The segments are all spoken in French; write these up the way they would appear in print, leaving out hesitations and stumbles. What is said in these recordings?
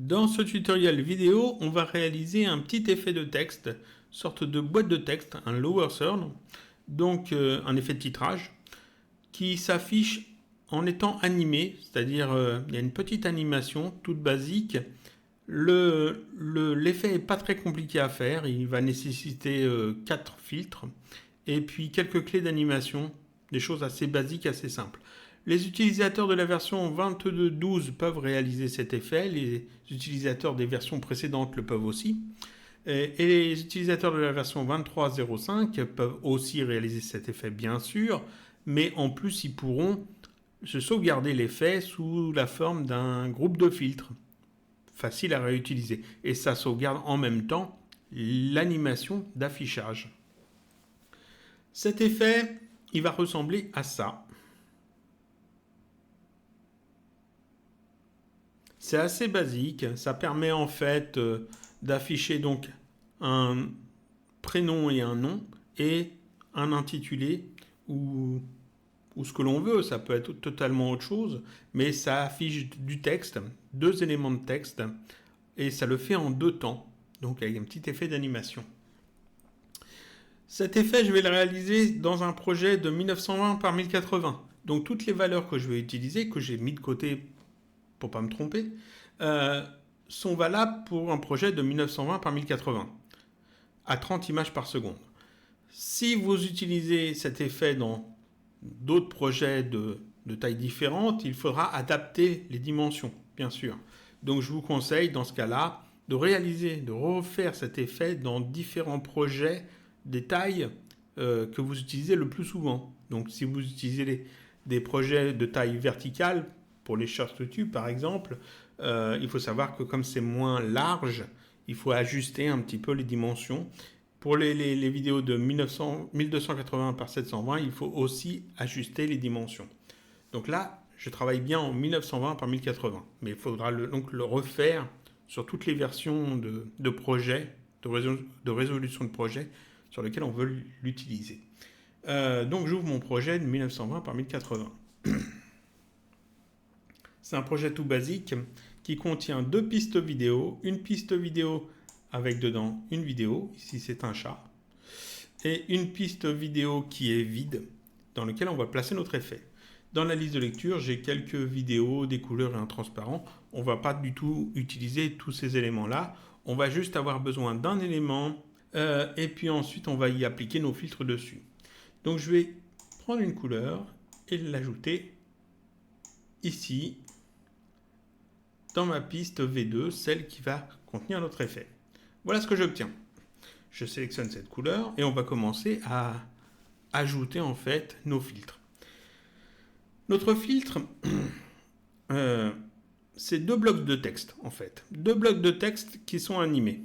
Dans ce tutoriel vidéo, on va réaliser un petit effet de texte, sorte de boîte de texte, un lower third, donc un effet de titrage, qui s'affiche en étant animé, c'est-à-dire il y a une petite animation toute basique. L'effet n'est pas très compliqué à faire, il va nécessiter 4 filtres et puis quelques clés d'animation, des choses assez basiques, assez simples. Les utilisateurs de la version 22.12 peuvent réaliser cet effet, les utilisateurs des versions précédentes le peuvent aussi, et les utilisateurs de la version 23.05 peuvent aussi réaliser cet effet bien sûr, mais en plus ils pourront se sauvegarder l'effet sous la forme d'un groupe de filtres, facile à réutiliser, et ça sauvegarde en même temps l'animation d'affichage. Cet effet, il va ressembler à ça. C'est assez basique, ça permet en fait d'afficher donc un prénom et un nom et un intitulé ou ce que l'on veut, ça peut être totalement autre chose, mais ça affiche du texte, 2 éléments de texte et ça le fait en 2 temps, donc avec un petit effet d'animation. Cet effet, je vais le réaliser dans un projet de 1920 par 1080. Donc toutes les valeurs que je vais utiliser, que j'ai mis de côté pour pas me tromper, sont valables pour un projet de 1920 par 1080 à 30 images par seconde. Si vous utilisez cet effet dans d'autres projets de tailles différentes, il faudra adapter les dimensions, bien sûr. Donc je vous conseille dans ce cas-là de refaire cet effet dans différents projets des tailles que vous utilisez le plus souvent. Donc si vous utilisez des projets de taille verticale, pour les short tubes par exemple, il faut savoir que comme c'est moins large, il faut ajuster un petit peu les dimensions. Pour les vidéos de 1280 par 720, il faut aussi ajuster les dimensions. Donc là, je travaille bien en 1920 par 1080, mais il faudra donc le refaire sur toutes les versions de projet, de résolution de projet sur lesquelles on veut l'utiliser. Donc j'ouvre mon projet de 1920 par 1080. C'est un projet tout basique qui contient 2 pistes vidéo, une piste vidéo avec dedans une vidéo, ici c'est un chat, et une piste vidéo qui est vide, dans laquelle on va placer notre effet. Dans la liste de lecture, j'ai quelques vidéos, des couleurs et un transparent. On ne va pas du tout utiliser tous ces éléments-là. On va juste avoir besoin d'un élément, et puis ensuite on va y appliquer nos filtres dessus. Donc je vais prendre une couleur et l'ajouter ici, dans ma piste V2, celle qui va contenir notre effet. Voilà ce que j'obtiens. Je sélectionne cette couleur et on va commencer à ajouter en fait nos filtres. Notre filtre, c'est 2 blocs de texte en fait. 2 blocs de texte qui sont animés.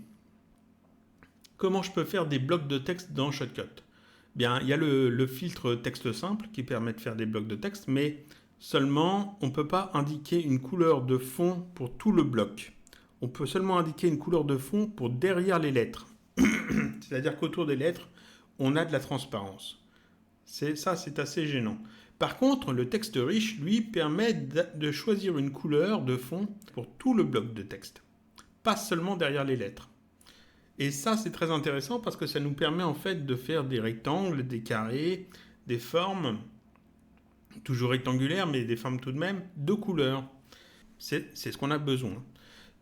Comment je peux faire des blocs de texte dans Shotcut ? Bien, il y a le filtre texte simple qui permet de faire des blocs de texte, mais seulement on ne peut pas indiquer une couleur de fond pour tout le bloc. On peut seulement indiquer une couleur de fond pour derrière les lettres. C'est-à-dire qu'autour des lettres, on a de la transparence. C'est assez gênant. Par contre, le texte riche, lui, permet de choisir une couleur de fond pour tout le bloc de texte. Pas seulement derrière les lettres. Et ça, c'est très intéressant parce que ça nous permet en fait de faire des rectangles, des carrés, des formes, toujours rectangulaires, mais des formes tout de même, de couleurs. C'est ce qu'on a besoin.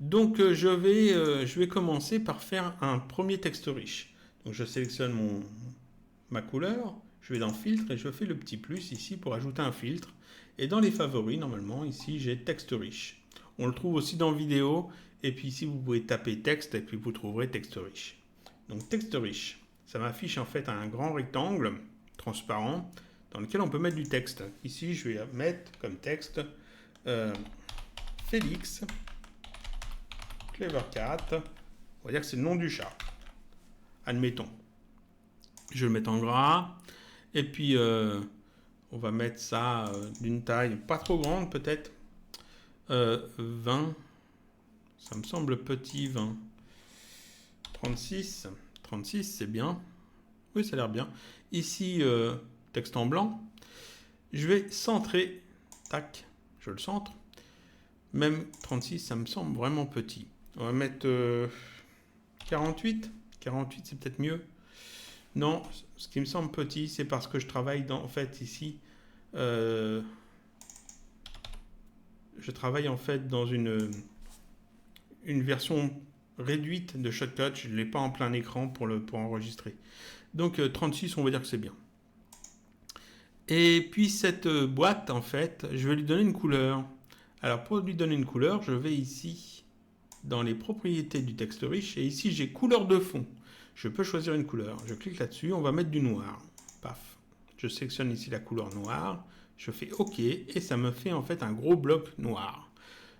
Donc je vais commencer par faire un premier texte riche. Donc je sélectionne ma couleur, je vais dans filtre et je fais le petit plus ici pour ajouter un filtre. Et dans les favoris, normalement, ici j'ai texte riche. On le trouve aussi dans vidéo. Et puis ici, vous pouvez taper texte et puis vous trouverez texte riche. Donc texte riche, ça m'affiche en fait un grand rectangle transparent dans lequel on peut mettre du texte. Ici, je vais mettre comme texte Félix Clevercat. On va dire que c'est le nom du chat. Admettons. Je vais le mettre en gras. Et puis, on va mettre ça d'une taille pas trop grande peut-être. 20. Ça me semble petit, 20. 36. 36, c'est bien. Oui, ça a l'air bien. Ici, texte en blanc. Je vais centrer. Tac, je le centre. Même 36, ça me semble vraiment petit. On va mettre 48. 48, c'est peut-être mieux. Non, ce qui me semble petit, c'est parce que je travaille en fait ici. Je travaille en fait dans une version réduite de Shotcut. Je ne l'ai pas en plein écran pour enregistrer. Donc 36, on va dire que c'est bien. Et puis cette boîte, en fait, je vais lui donner une couleur. Alors pour lui donner une couleur, je vais ici dans les propriétés du texte riche et ici j'ai couleur de fond. Je peux choisir une couleur. Je clique là-dessus, on va mettre du noir. Paf. Je sélectionne ici la couleur noire. Je fais OK et ça me fait en fait un gros bloc noir.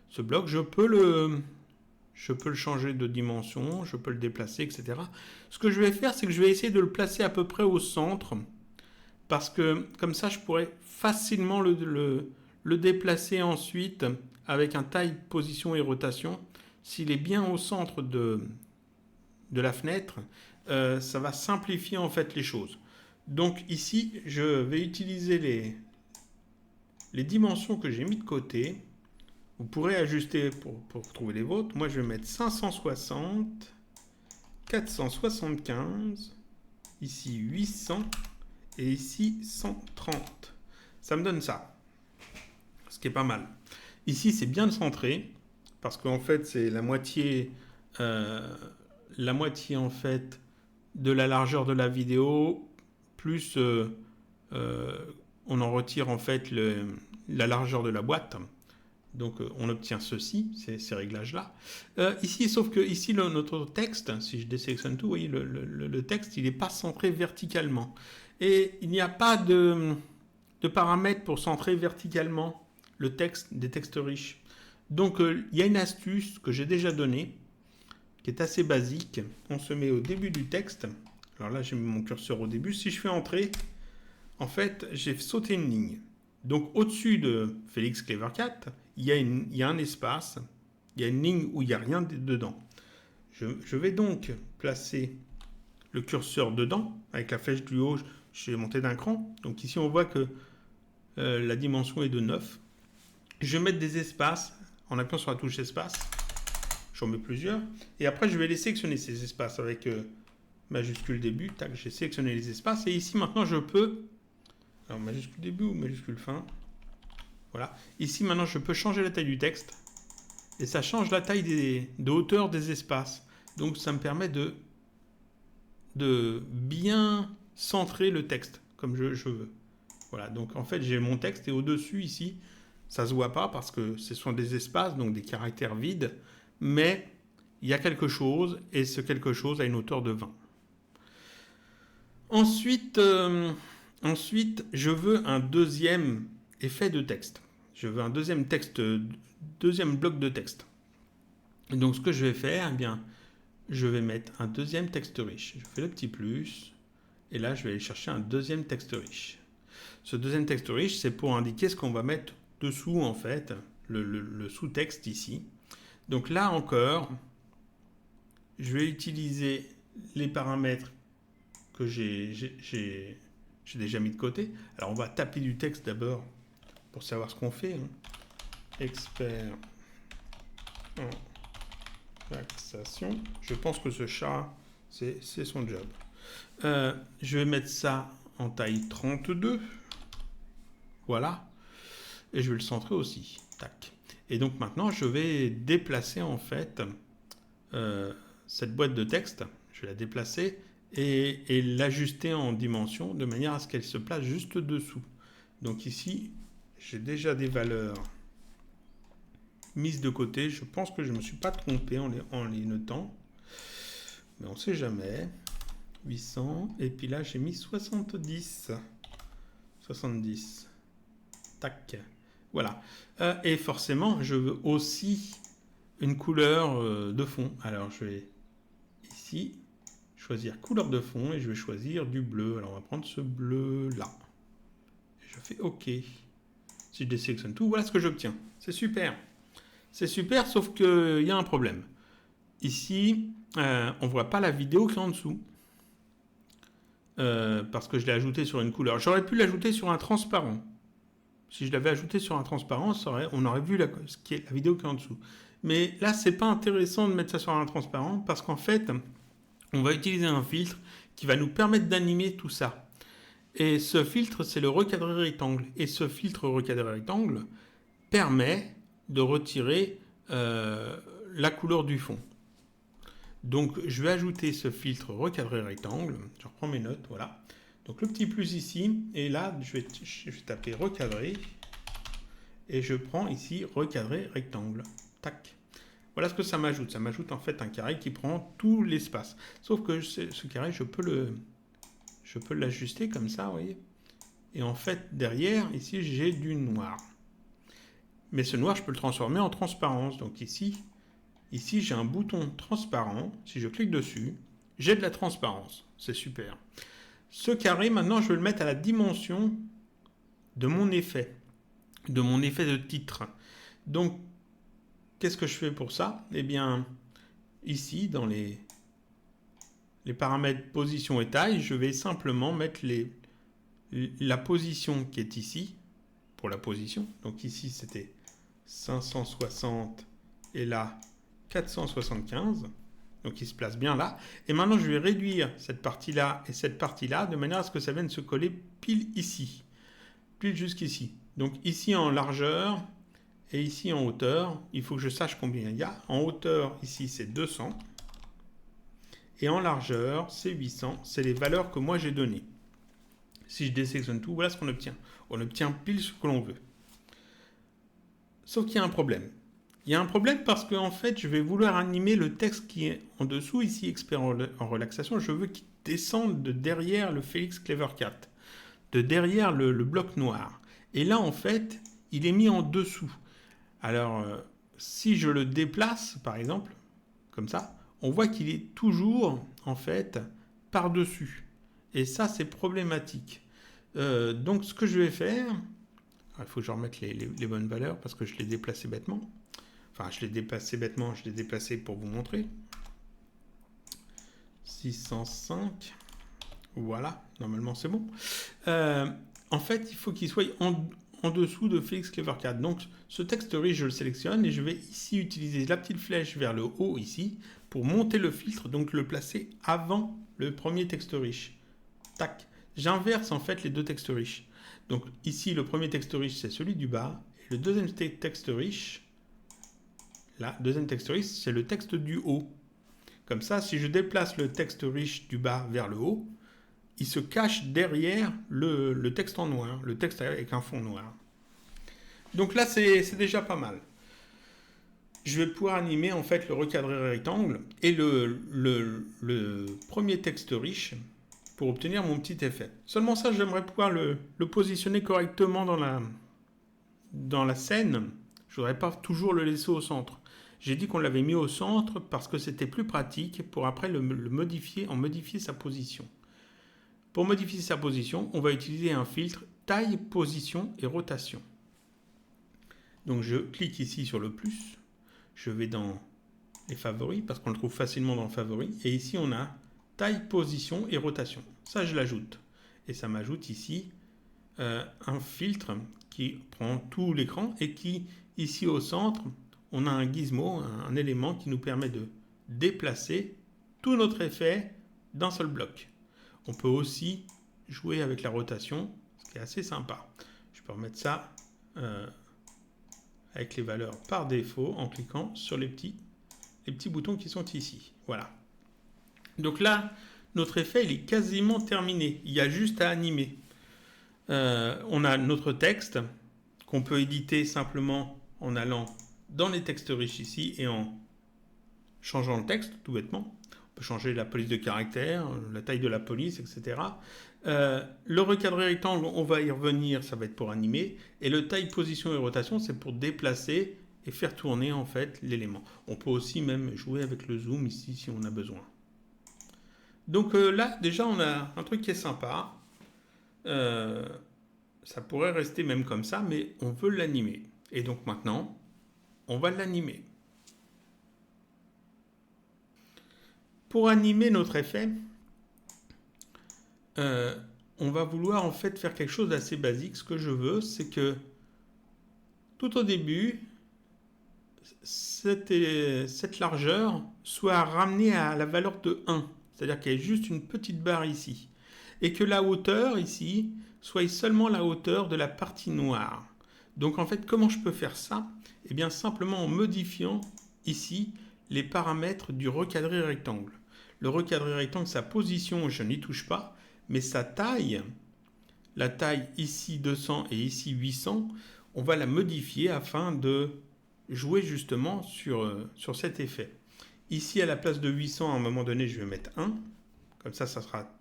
Ce bloc, je peux le changer de dimension, je peux le déplacer, etc. Ce que je vais faire, c'est que je vais essayer de le placer à peu près au centre parce que comme ça, je pourrais facilement le déplacer ensuite avec un taille, position et rotation. S'il est bien au centre de la fenêtre, ça va simplifier en fait les choses. Donc ici, je vais utiliser les dimensions que j'ai mis de côté. Vous pourrez ajuster pour trouver les vôtres. Moi, je vais mettre 560, 475, ici 800 et ici 130. Ça me donne ça, ce qui est pas mal. Ici, c'est bien centré parce qu'en fait, c'est la moitié en fait de la largeur de la vidéo plus on en retire en fait la largeur de la boîte. Donc on obtient ceci, ces réglages-là. Ici, sauf que ici, notre texte, si je désélectionne tout, vous voyez, le texte, il n'est pas centré verticalement. Et il n'y a pas de paramètres pour centrer verticalement le texte des textes riches. Donc il y a une astuce que j'ai déjà donnée, qui est assez basique. On se met au début du texte. Alors là, j'ai mis mon curseur au début. Si je fais entrer, en fait, j'ai sauté une ligne. Donc au-dessus de Félix Clevercat, il y a un espace, il y a une ligne où il n'y a rien dedans. Je vais donc placer le curseur dedans, avec la flèche du haut, je vais monter d'un cran. Donc ici, on voit que la dimension est de 9. Je vais mettre des espaces en appuyant sur la touche espace. J'en mets plusieurs. Et après, je vais les sélectionner, ces espaces, avec majuscule début. Tac, j'ai sélectionné les espaces. Et ici, maintenant, je peux... Alors, majuscule début ou majuscule fin. Voilà. Ici, maintenant, je peux changer la taille du texte. Et ça change la taille de hauteur des espaces. Donc, ça me permet de bien centrer le texte, comme je veux. Voilà. Donc, en fait, j'ai mon texte. Et au-dessus, ici, ça ne se voit pas parce que ce sont des espaces, donc des caractères vides. Mais il y a quelque chose. Et ce quelque chose a une hauteur de 20. Ensuite, je veux un deuxième effet de texte. Je veux un deuxième bloc de texte. Et donc, ce que je vais faire, eh bien, je vais mettre un deuxième texte riche. Je fais le petit plus. Et là, je vais aller chercher un deuxième texte riche. Ce deuxième texte riche, c'est pour indiquer ce qu'on va mettre dessous, en fait, le sous-texte ici. Donc là encore, je vais utiliser les paramètres que j'ai déjà mis de côté. Alors, on va taper du texte d'abord pour savoir ce qu'on fait. Expert en taxation. Je pense que ce chat, c'est son job. Je vais mettre ça en taille 32. Voilà. Et je vais le centrer aussi. Tac. Et donc maintenant, je vais déplacer en fait cette boîte de texte. Je vais la déplacer et l'ajuster en dimension de manière à ce qu'elle se place juste dessous. Donc ici, j'ai déjà des valeurs mises de côté. Je pense que je ne me suis pas trompé en les notant. Mais on ne sait jamais. 800. Et puis là, j'ai mis 70. 70. Tac. Voilà. Et forcément, je veux aussi une couleur de fond. Alors, je vais ici choisir couleur de fond et je vais choisir du bleu. Alors, on va prendre ce bleu-là. Je fais OK. Si je désélectionne tout, voilà ce que j'obtiens. C'est super. C'est super, sauf qu'il y a un problème. Ici, on ne voit pas la vidéo qui est en dessous. Parce que je l'ai ajouté sur une couleur. J'aurais pu l'ajouter sur un transparent. Si je l'avais ajouté sur un transparent, on aurait vu la vidéo qui est en dessous. Mais là, c'est pas intéressant de mettre ça sur un transparent parce qu'en fait, on va utiliser un filtre qui va nous permettre d'animer tout ça. Et ce filtre, c'est le recadré rectangle. Et ce filtre recadré rectangle permet de retirer la couleur du fond. Donc, je vais ajouter ce filtre recadré rectangle. Je reprends mes notes, voilà. Donc, le petit plus ici. Et là, je vais taper recadré. Et je prends ici recadré rectangle. Tac. Voilà ce que ça m'ajoute. Ça m'ajoute en fait un carré qui prend tout l'espace. Sauf que ce carré, je peux l'ajuster comme ça, vous voyez. Et en fait, derrière, ici, j'ai du noir. Mais ce noir, je peux le transformer en transparence. Donc ici, j'ai un bouton transparent. Si je clique dessus, j'ai de la transparence. C'est super. Ce carré, maintenant, je vais le mettre à la dimension de mon effet. De mon effet de titre. Donc, qu'est-ce que je fais pour ça? Eh bien, ici, dans les paramètres position et taille, je vais simplement mettre la position qui est ici, pour la position. Donc ici, c'était 560 et là, 475. Donc il se place bien là. Et maintenant, je vais réduire cette partie-là et cette partie-là de manière à ce que ça vienne se coller pile ici. Pile jusqu'ici. Donc ici en largeur et ici en hauteur, il faut que je sache combien il y a. En hauteur, ici, c'est 200. Et en largeur, c'est 800. C'est les valeurs que moi j'ai données. Si je désélectionne tout, voilà ce qu'on obtient. On obtient pile ce que l'on veut. Sauf qu'il y a un problème. Il y a un problème parce qu'en fait, je vais vouloir animer le texte qui est en dessous, ici, expert en relaxation. Je veux qu'il descende de derrière le Félix Clever Cat, de derrière le bloc noir. Et là, en fait, il est mis en dessous. Alors, si je le déplace, par exemple, comme ça, on voit qu'il est toujours, en fait, par-dessus. Et ça, c'est problématique. Donc, ce que je vais faire... Il faut que je remette les bonnes valeurs parce que je l'ai déplacé bêtement. Enfin, je l'ai déplacé bêtement, je l'ai déplacé pour vous montrer. 605. Voilà, normalement c'est bon. En fait, il faut qu'il soit en dessous de Félix Clever Cat. Donc, ce texte riche, je le sélectionne et je vais ici utiliser la petite flèche vers le haut ici pour monter le filtre, donc le placer avant le premier texte riche. Tac. J'inverse en fait les deux textes riches. Donc ici, le premier texte riche, c'est celui du bas. Et le deuxième texte riche, là, deuxième texte riche, c'est le texte du haut. Comme ça, si je déplace le texte riche du bas vers le haut, il se cache derrière le texte en noir, le texte avec un fond noir. Donc là, c'est déjà pas mal. Je vais pouvoir animer en fait le recadré rectangle et le premier texte riche pour obtenir mon petit effet. Seulement ça, j'aimerais pouvoir le positionner correctement dans la scène. Je ne voudrais pas toujours le laisser au centre. J'ai dit qu'on l'avait mis au centre parce que c'était plus pratique pour après le modifier sa position. Pour modifier sa position, on va utiliser un filtre taille, position et rotation. Donc je clique ici sur le plus. Je vais dans les favoris parce qu'on le trouve facilement dans le favori. Et ici, on a taille, position et rotation. Ça, je l'ajoute. Et ça m'ajoute ici un filtre qui prend tout l'écran et qui, ici au centre, on a un gizmo, un élément qui nous permet de déplacer tout notre effet d'un seul bloc. On peut aussi jouer avec la rotation, ce qui est assez sympa. Je peux remettre ça avec les valeurs par défaut en cliquant sur les petits boutons qui sont ici. Voilà. Donc là, notre effet il est quasiment terminé. Il y a juste à animer. On a notre texte qu'on peut éditer simplement en allant dans les textes riches ici et en changeant le texte, tout bêtement. On peut changer la police de caractère, la taille de la police, etc. Le recadré rectangle, on va y revenir, ça va être pour animer. Et le taille, position et rotation, c'est pour déplacer et faire tourner en fait l'élément. On peut aussi même jouer avec le zoom ici si on a besoin. Donc là, déjà, on a un truc qui est sympa. Ça pourrait rester même comme ça, mais on veut l'animer. Et donc maintenant, on va l'animer. Pour animer notre effet, on va vouloir en fait faire quelque chose d'assez basique. Ce que je veux, c'est que tout au début, cette largeur soit ramenée à la valeur de 1. C'est-à-dire qu'il y ait juste une petite barre ici. Et que la hauteur ici soit seulement la hauteur de la partie noire. Donc en fait, comment je peux faire ça? Eh bien simplement en modifiant ici les paramètres du recadré rectangle. Le recadré rectangle, sa position, je n'y touche pas, mais sa taille, la taille ici 200 et ici 800, on va la modifier afin de jouer justement sur cet effet. Ici, à la place de 800, à un moment donné, je vais mettre 1. Comme ça sera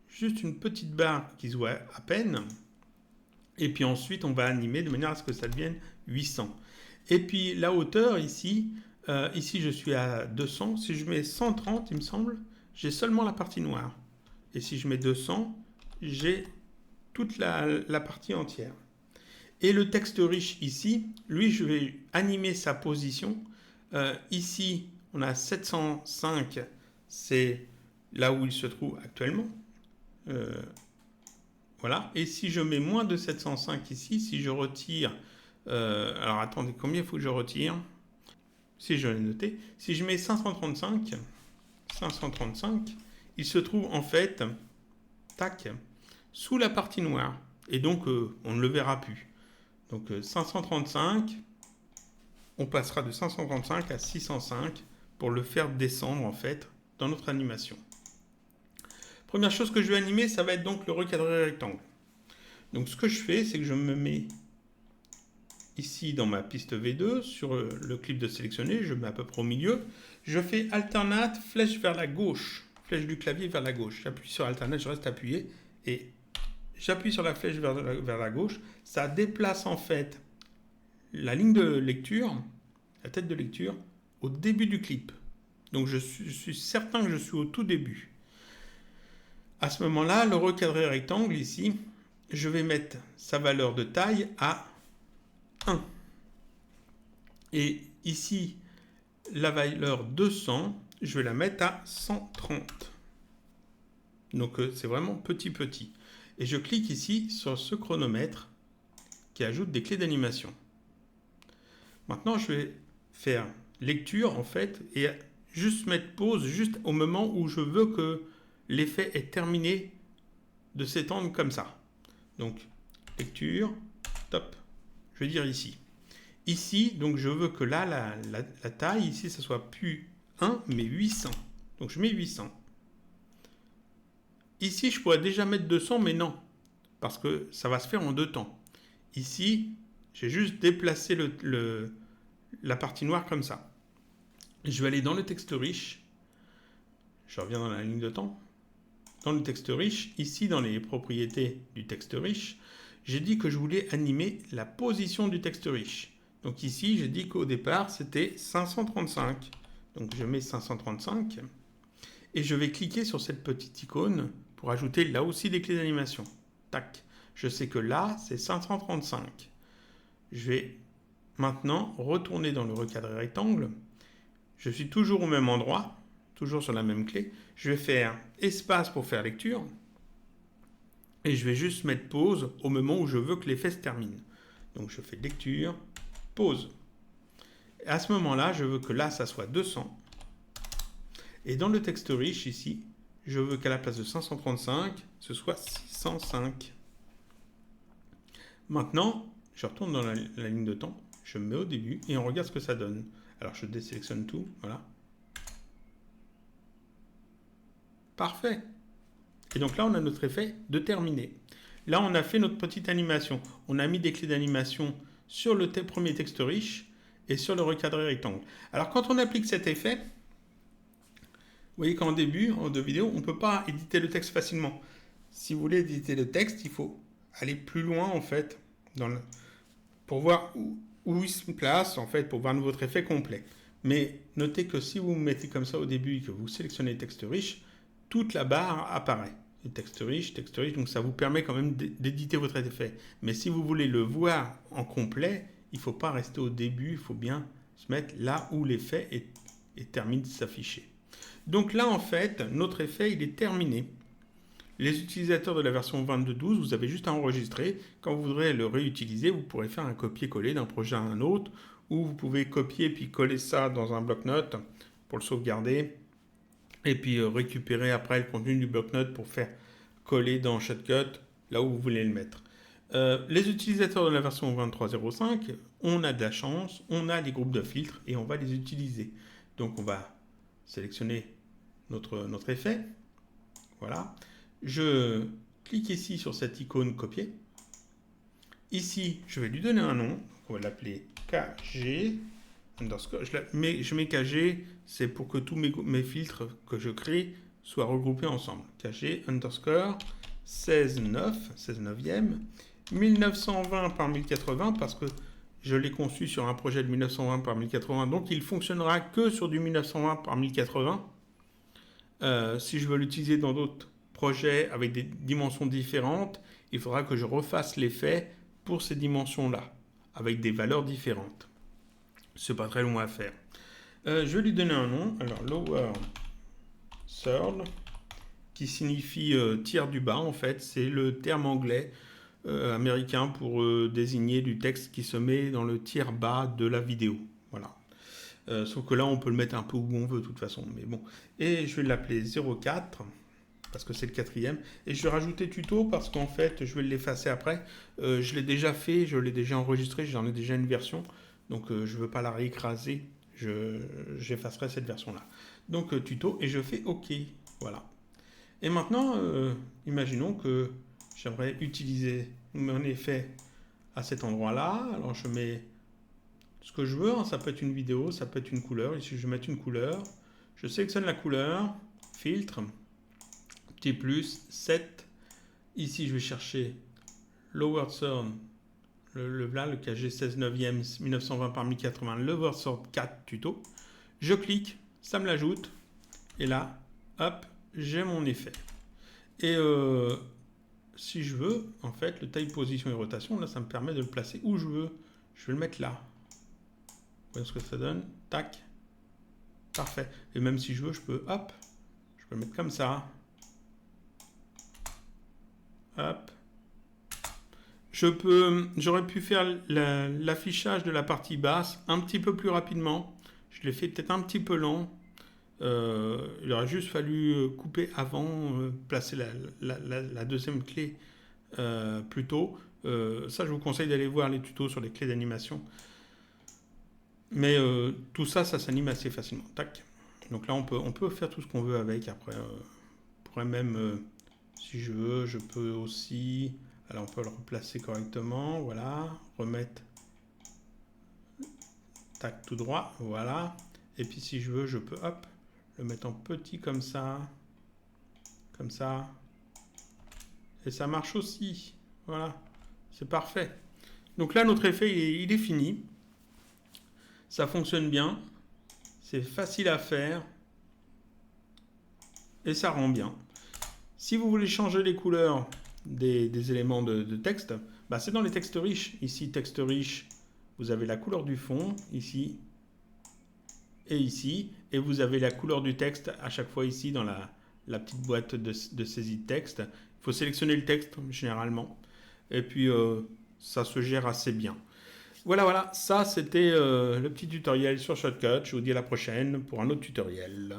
juste une petite barre qui se voit à peine. Et puis ensuite, on va animer de manière à ce que ça devienne 800. Et puis la hauteur ici, ici je suis à 200. Si je mets 130, il me semble, j'ai seulement la partie noire. Et si je mets 200, j'ai toute la partie entière. Et le texte riche ici, lui, je vais animer sa position. Ici, on a 705, c'est là où il se trouve actuellement. Voilà. Et si je mets moins de 705 ici, si je retire... alors attendez, combien il faut que je retire? Si je l'ai noté. Si je mets 535, il se trouve en fait, tac, sous la partie noire. Et donc, on ne le verra plus. Donc 535, on passera de 535 à 605 pour le faire descendre en fait dans notre animation. Première chose que je vais animer, ça va être donc le recadré rectangle. Donc ce que je fais, c'est que je me mets ici dans ma piste V2 sur le clip de sélectionner, je mets à peu près au milieu. Je fais alternate, flèche vers la gauche, flèche du clavier vers la gauche. J'appuie sur alternate, je reste appuyé et j'appuie sur la flèche vers la gauche. Ça déplace en fait la ligne de lecture, la tête de lecture, au début du clip. Donc je suis certain que je suis au tout début. À ce moment-là, le recadré rectangle ici, je vais mettre sa valeur de taille à 1. Et ici, la valeur 200, je vais la mettre à 130. Donc c'est vraiment petit. Et je clique ici sur ce chronomètre qui ajoute des clés d'animation. Maintenant, je vais faire lecture en fait et juste mettre pause juste au moment où je veux que l'effet est terminé de s'étendre comme ça. Donc, lecture, top. Je vais dire ici. Ici, donc je veux que là, la taille, ici, ça soit plus 1, mais 800. Donc, je mets 800. Ici, je pourrais déjà mettre 200, mais non. Parce que ça va se faire en deux temps. Ici, j'ai juste déplacé la partie noire comme ça. Je vais aller dans le texte riche. Je reviens dans la ligne de temps. Dans le texte riche, ici dans les propriétés du texte riche, j'ai dit que je voulais animer la position du texte riche. Donc ici, j'ai dit qu'au départ, c'était 535. Donc je mets 535 et je vais cliquer sur cette petite icône pour ajouter là aussi des clés d'animation. Tac. Je sais que là, c'est 535. Je vais maintenant retourner dans le recadré rectangle. Je suis toujours au même endroit, toujours sur la même clé. Je vais faire espace pour faire lecture. Et je vais juste mettre pause au moment où je veux que l'effet se termine. Donc je fais lecture, pause. Et à ce moment-là, je veux que là, ça soit 200. Et dans le texte riche, ici, je veux qu'à la place de 535, ce soit 605. Maintenant, je retourne dans la ligne de temps. Je me mets au début et on regarde ce que ça donne. Alors je désélectionne tout, voilà. Parfait. Et donc là, on a notre effet de terminé. Là, on a fait notre petite animation. On a mis des clés d'animation sur le premier texte riche et sur le recadré rectangle. Alors, quand on applique cet effet, vous voyez qu'en début de vidéo, on ne peut pas éditer le texte facilement. Si vous voulez éditer le texte, il faut aller plus loin, en fait, pour voir où il se place, en fait, pour voir votre effet complet. Mais notez que si vous mettez comme ça au début et que vous sélectionnez le texte riche, toute la barre apparaît. Et texte riche, donc ça vous permet quand même d'éditer votre effet. Mais si vous voulez le voir en complet, il ne faut pas rester au début, il faut bien se mettre là où l'effet termine de s'afficher. Donc là, en fait, notre effet, il est terminé. Les utilisateurs de la version 22.12, vous avez juste à enregistrer. Quand vous voudrez le réutiliser, vous pourrez faire un copier-coller d'un projet à un autre, ou vous pouvez copier puis coller ça dans un bloc-notes pour le sauvegarder, et puis récupérer après le contenu du bloc-notes pour faire coller dans Shotcut là où vous voulez le mettre. Les utilisateurs de la version 23.05, on a de la chance, on a des groupes de filtres et on va les utiliser. Donc on va sélectionner notre effet. Voilà. Je clique ici sur cette icône copier. Ici, je vais lui donner un nom. On va l'appeler KG underscore. Je mets KG, c'est pour que tous mes filtres que je crée soient regroupés ensemble. KG underscore 16.9, 16.9e, 1920 par 1080 parce que je l'ai conçu sur un projet de 1920 par 1080, donc il fonctionnera que sur du 1920 par 1080. Si je veux l'utiliser dans d'autres projets avec des dimensions différentes, il faudra que je refasse l'effet pour ces dimensions-là, avec des valeurs différentes. C'est pas très long à faire. Je vais lui donner un nom, alors lower third, qui signifie tiers du bas en fait, c'est le terme anglais américain pour désigner du texte qui se met dans le tiers bas de la vidéo. Voilà. Sauf que là, on peut le mettre un peu où on veut de toute façon. Mais bon. Et je vais l'appeler 04 parce que c'est le 4e. Et je vais rajouter tuto parce qu'en fait, je vais l'effacer après. Je l'ai déjà fait, je l'ai déjà enregistré, j'en ai déjà une version. Donc, je ne veux pas la réécraser. J'effacerai cette version-là. Donc, tuto et je fais OK. Voilà. Et maintenant, imaginons que j'aimerais utiliser mon effet à cet endroit-là. Alors, je mets ce que je veux, hein. Ça peut être une vidéo, ça peut être une couleur. Ici, je vais mettre une couleur. Je sélectionne la couleur, filtre, petit plus, 7. Ici, je vais chercher Lower Third, le KG 16.9e, 1920 par 1080, Lower Third 4 tuto. Je clique, ça me l'ajoute. Et là, hop, j'ai mon effet. Et si je veux, en fait, le taille, position et rotation, là, ça me permet de le placer où je veux. Je vais le mettre là. Vous voyez ce que ça donne? Tac. Parfait. Et même si je veux, je peux, hop, je peux le mettre comme ça. Hop. J'aurais pu faire l'affichage de la partie basse un petit peu plus rapidement. Je l'ai fait peut-être un petit peu lent. Il aurait juste fallu couper avant, placer la deuxième clé plus tôt. Ça, je vous conseille d'aller voir les tutos sur les clés d'animation. Mais tout ça, ça s'anime assez facilement. Tac. Donc là, on peut faire tout ce qu'on veut avec. Après, on pourrait même, si je veux, je peux aussi... Alors, on peut le replacer correctement. Voilà. Remettre... Tac, tout droit. Voilà. Et puis, si je veux, je peux, hop, le mettre en petit comme ça. Comme ça. Et ça marche aussi. Voilà. C'est parfait. Donc là, notre effet, il est fini. Ça fonctionne bien, c'est facile à faire et ça rend bien. Si vous voulez changer les couleurs des éléments de texte, bah c'est dans les textes riches. Ici, texte riche, vous avez la couleur du fond, ici et ici. Et vous avez la couleur du texte à chaque fois ici dans la petite boîte de saisie de texte. Il faut sélectionner le texte généralement. Et puis, ça se gère assez bien. Voilà, ça c'était le petit tutoriel sur Shotcut. Je vous dis à la prochaine pour un autre tutoriel.